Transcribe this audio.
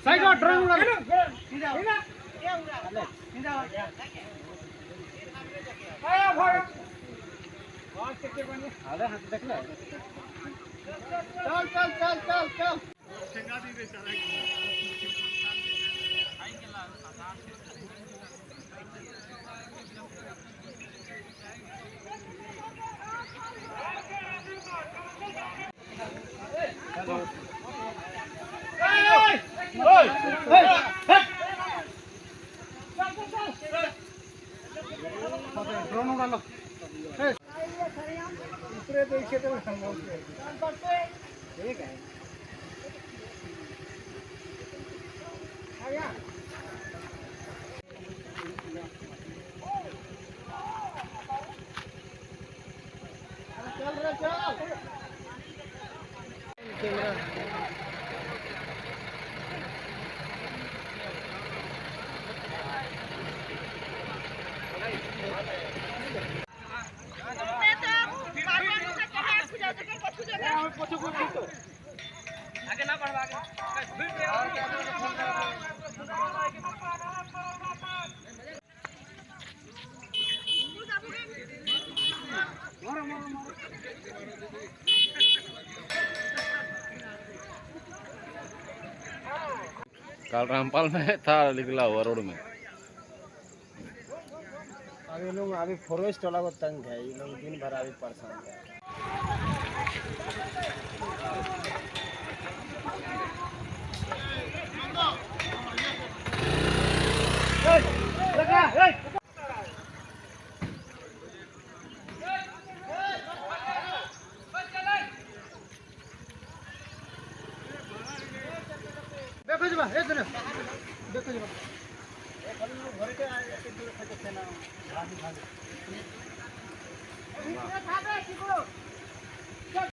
Side drone उड़ा ले आया भाई हाले हाथ देख ले चल चल चल चल चल ठेंगा दी बेचारा ड्रोन उड़ा लो दूसरे देखे तो ठीक है चल रे चल आगे ना बढ़वा आगे कल रामपाल में था निकला हुआ रोड में। अभी लोग अभी फॉरेस्ट वाला को तंग है, ये लोग दिन भर अभी परेशान है। देखो जी एक दिन देखो जी घर के आए दूर खा के ना भाजी भाजी